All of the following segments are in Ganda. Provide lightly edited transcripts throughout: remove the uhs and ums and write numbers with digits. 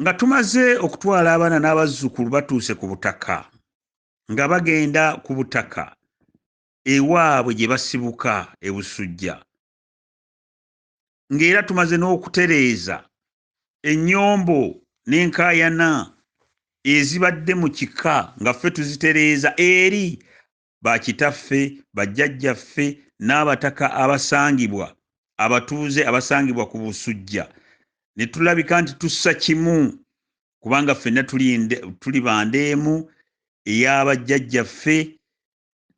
nga tumaze okutwala abaana n'abazzukulu batuuse ku butaka nga bagenda ku butaka ewaabwe gye basibuka e Busujja, ng'era tumaze n'okutereeza ennyombo n'enkaayana ezibadde mu kika nga ffe tuzitereeza eri bakitaffe bajjajjaffe n'abataka abasangibwa abatuuze abasangibwa ku Busujja, ne tulabika nti tussa kimu kubanga ffenna tuli bandeemu ey'abajjajjaffe,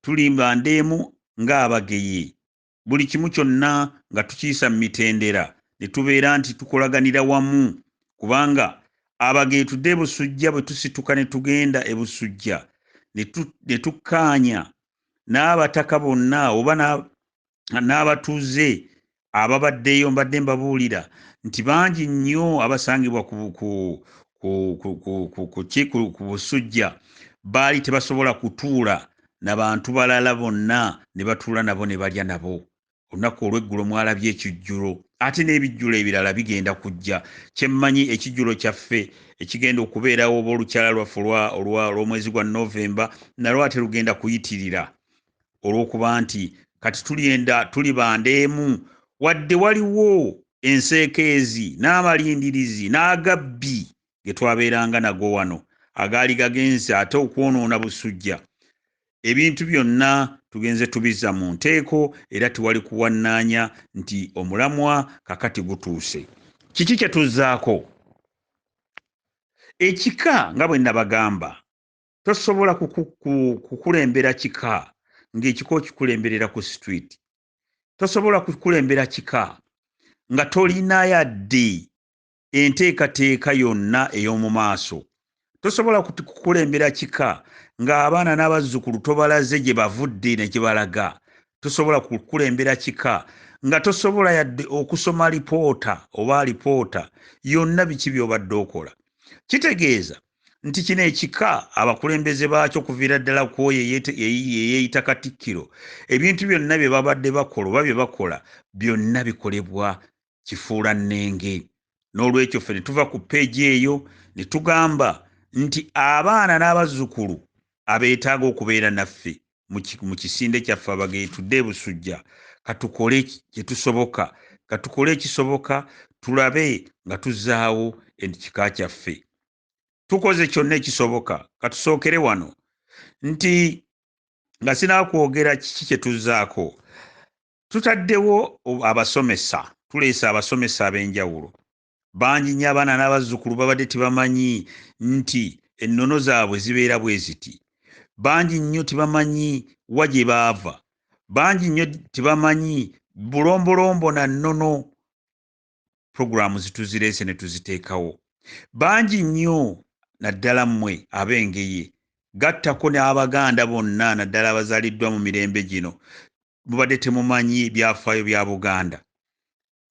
tuli bandeemu ng'Abageye, buli kimu kyonna nga tukiyisa mu mitendera ne tubeera nti tukolaganira wamu kubanga Abageye tudde e Busujja bwe tusituka ne tugenda e Busujja ne tukkaanya n'abataka bonna oba n'abatuuze ababaddeyo mbadde mbabuulira nti bangi nnyo abasangibwa ku Busujja baali tebasobola kutuula na bantu balala bonna ne batuula nabo ne balya nabo. Olunaku olw'eggulo mwalabye ekijjulo, ate n'ebijjulo ebirala bigenda kujja. Kyemmanyi ekijjulo kyaffe ekigenda okubeerawo oba olukyala lwaffe olw'omwezi gwa Novemba nalwo ate lugenda kuyitirira olw'okuba nti kati tuli bandeemu wadde waliwo enseekeezi n'amalindirizi n'agabbi ge twabeeranga nago wano agaali gagenze ate okwonoona Busujja. Ebintu byonna tugenze tubizza mu nteeko era tewali kuwannaanya nti omulamwa kakati gutuuse. Kiki kye tuzzaako? Ekika nga bwe nabagamba tosobola kukulembera kika ng'ekika okikulemberera ku street. Tosobola kukulembera kika nga tolina yadde enteekateeka yonna ey'omu maaso. Tosobola kukulembera kika ng'abaana n'abazzukulu tobalaze gye bavudde ne gye balaga. Tosobola kukulembera kika nga tosobola yadde okusoma alipoota yonna biki by'obadde okola. Kitegeeza nti kino ekika abakulembeze baakyo kuviira ddala ku oyo eyeeyita Katikkiro, ebintu byonna bye babadde bakola oba bye bakola byonna bikolebwa kifuulannenge. N'olwekyo ffe ne tuva ku ppeegi eyo ne tugamba nti abaana n'abazzukulu abeetaaga okubeera naffe mu kisinde kyaffe Abageye tudde e Busujja, katukole kye tusoboka, katukole ekisoboka tulabe nga tuzzaawo ekika kyaffe. Tukoze kyonna ekisoboka. Katusookere wano nti nga sinaakwogera kiki kye tuzzaako. Tutaddewo abasomesa, tuleese abasomesa ab'enjawulo. Bangi nnyo abaana n'abazzukulu babadde tebamanyi nti ennono zaabwe zibeera bwe ziti. Bangi nnyo tebamanyi wa gye baava. Bangi nnyo tebamanyi bulombolombo na nnono puroguramu zituzireese ne tuziteekawo. Bangi nnyo naddala mmwe ab'Engeye, gattako n'Abaganda bonna naddala abazaaliddwa mu mirembe gino, mubadde temumanyi byafaayo bya Buganda.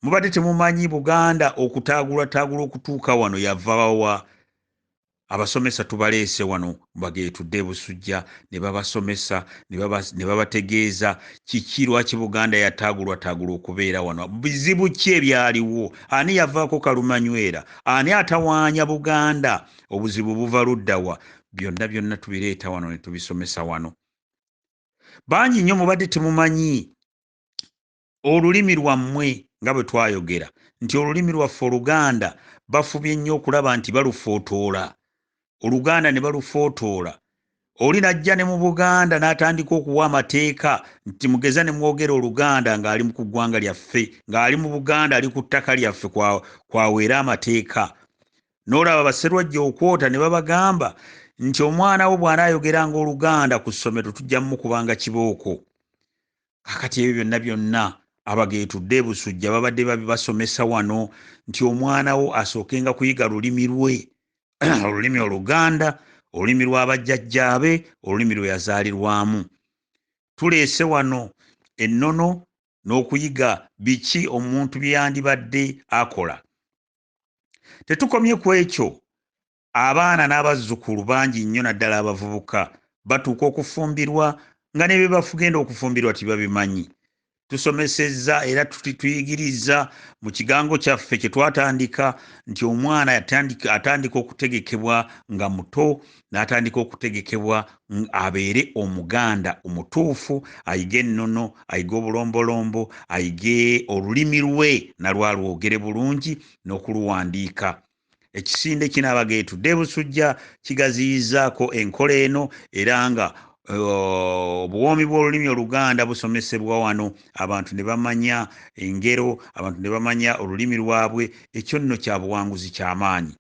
Mubadde temumanyi Buganda okutaagulwataagulwa okutuuka wano yava wa. Abasomesa tubaleese wano Bageye tudde e Busujja ne babasomesa ne babategeeza kiki lwaki Buganda yataagulwataagulwa okubeera wano. Bizibu ki ebyaliwo? Ani yavaako kalumanywera? Ani atawaanya Buganda? Obuzibu buva luddawa? Byonna tubireeta wano ne tubisomesa wano. Bangi nnyo mubadde temumanyi olulimi lwammwe nga bwe twayogera nti olulimi lwaffe Oluganda bafubye nnyo okulaba nti balufootoola. Oluganda ne balufootoola. Oli najja ne mu Buganda n'atandika okuwa amateeka nti mugeza ne mwogera Oluganda ng'ali mu ggwanga lyaffe, ng'ali mu Buganda ali ku ttaka lyaffe kwaweera amateeka. N'olaba Baserwajja okwota ne babagamba nti omwana wo bw'anaayogeranga Oluganda ku ssomero tujja mukubanga kibooko. Kakati ebyo byonna Abageye tudde e Busujja babadde babibasomesa wano nti omwana wo asookenga kuyiga lulimi lwe, olulimi Oluganda, olulimi lw'abajjajjaabe, olulimi lwe yazaalirwamu. Tuleese wano ennono n'okuyiga biki omuntu bye yandibadde akola. Tetukomye ku ekyo. Abaana n'abazzukulu bangi nnyo naddala abavubuka batuuka okufumbirwa nga ne bye bafugenda okufumbirwa tibabimanyi. tusomesezza era tuyigiriza mu kigango kyaffe kye twatandika nti omwana atandika okutegekebwa nga muto n'atandika okutegekebwa abeere omuganda omutuufu, ayige ennono, ayige obulombolombo, ayige olulimi lwe nalwalwogere bulungi n'okuluwandiika. Ekisinde kino Abageetudde Busujja kigaziyizaako enkola eno era nga obuwoomi bw'olulimi Oluganda busomesebwa wano, abantu ne bamanya engero, abantu ne bamanya olulimi lwabwe. Ekyo nno kya buwanguzi ky'amaanyi.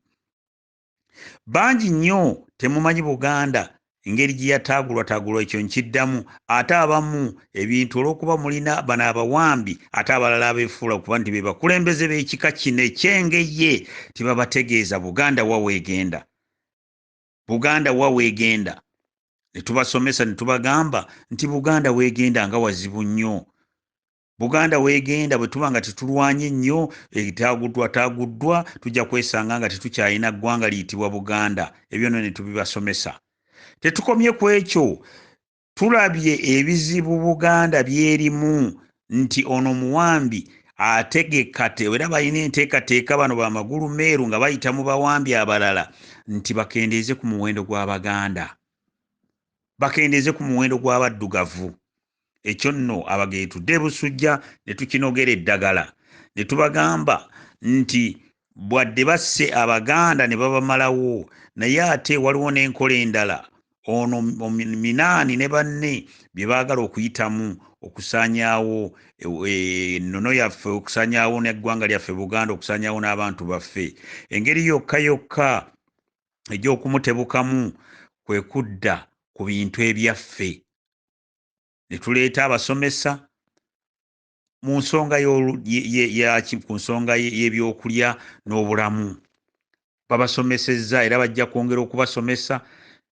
Bangi nnyo temumanyi Buganda engeri gye yataagulwataagulwa, ekyo nkiddamu. Ate abamu ebintu olw'okuba mulina bano abawambi ate abalala abeefuula okuba nti be bakulembeze b'ekika kino ekyengeye, tebabategeeza Buganda wa weegenda. Buganda wa weegenda. Ne tubasomesa ne tubagamba nti Buganda weegenda nga wazibu nnyo. Buganda weegenda bwe tuba nga tetulwanye nnyo etaaguddwa tujja kwesanga nga tetukyalina ggwanga liyitibwa Buganda. Ebyo nno ne tubibasomesa. Tetukomye ku ekyo, tulabye ebizibu Buganda byerimu nti ono muwambi ategeka era balina enteekateeka bano bamagulu meeru nga bayita mu bawambi abalala nti bakendeeze ku muwendo gw'Abaganda, bakendeeze ku muwendo gw'abaddugavu. Ekyo nno Abageetudde Busujja ne tukinogera eddagala ne tubagamba nti bwadde basse Abaganda ne babamalawo, naye ate waliwo n'enkola endala ono Minaani ne banne bye baagala okuyitamu okusaanyaawo ennono yaffe, okusaanyaawo n'eggwanga lyaffe Buganda, okusaanyaawo n'abantu baffe. Engeri yokka yokka egy'okumutebukamu kwe kudda ku bintu ebyaffe. Ne tuleeta abasomesa mu nsonga ku nsonga y'ebyokulya n'obulamu. Babasomesezza era bajja kwongera okubasomesa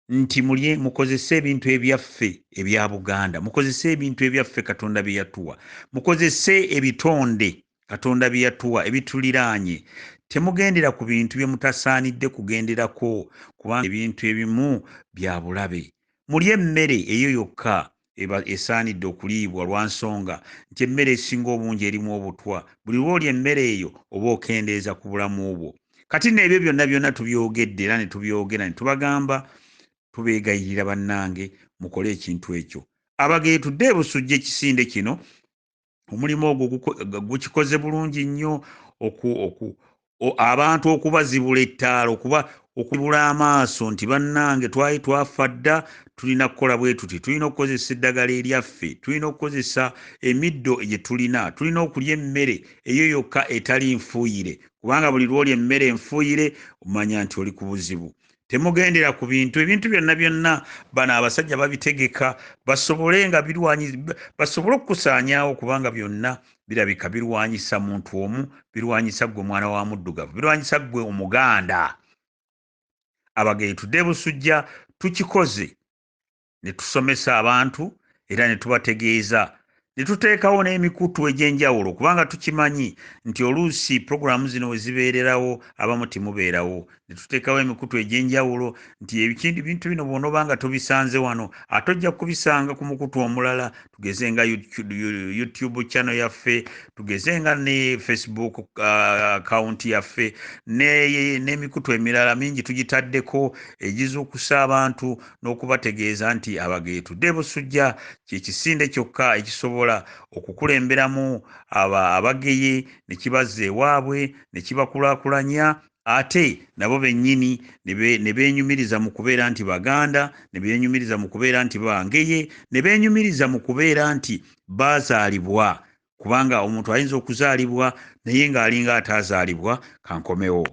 nti mukozese ebintu ebyaffe ebya Buganda, mukozese ebintu ebyaffe Katonda bye yatuwa, mukozese ebitonde Katonda bye yatuwa ebituliraanye. Temugendera ku bintu bye mutasaanidde kugenderako, kubanga ebintu ebimu bya bulabe. Mulye emmere eyo yokka esaanidde okuliibwa lwa nsonga nti emmere esinga obungi erimu obutwa. Buli lw'olya emmere eyo oba okendeeza ku bulamu bwo. Kati n'ebyo byonna tubyogedde era ne tubyogera ne tubagamba, tubeegayirira bannange mukole ekintu ekyo. Abageetudde Busujja ekisinde kino omulimu ogwo gukikoze bulungi nnyo abantu okubazibula ettaala, okubula amaaso nti bannange twali twafa dda, tulina kukola bwe tuti, tulina okukozesa eddagala eryaffe, tulina okukozesa emiddo gye tulina, tulina okulya emmere eyo yokka etali nfuuyire, kubanga buli lw'olya emmere enfuuyire omanya nti oli ku buzibu. Temugendera ku ebintu byonna bano abasajja babitegeka basobole okukusaanyaawo, kubanga byonna birabika birwanyisa muntu omu, birwanyisa ggwe mwana wa muddugavu, birwanyisa ggwe Omuganda. Abageetudde Busujja tukikoze ne tusomesa abantu era ne tubategeeza, ne tuteekawo n'emikutu egy'enjawulo, kubanga tukimanyi nti oluusi puroguramu zino we zibeererawo abamu temubeerawo. Ne tuteekawo emikutu egy'enjawulo nti ebintu bino bw'onooba nga tubisanze wano ate ojja kubisanga ku mukutu omulala, tugeze nga YouTube channel yaffe, tugeze nga ne Facebook account yaffe, n'emikutu emirala mingi tugitaddeko egizuukusa abantu n'okubategeeza nti Abageetudde Busujja kye kisinde kyokka ekisobola okukulemberamu abageye ne kibazza ewaabwe ne kibakulaakulanya, ate nabo bennyini ne beenyumiriza mu kubeera nti Baganda, ne beenyumiriza mu kubeera nti bangeye, ne beenyumiriza mu kubeera nti baazaalibwa, kubanga omuntu ayinza okuzaalibwa naye ng'alinga ataazaalibwa. Kankomewo.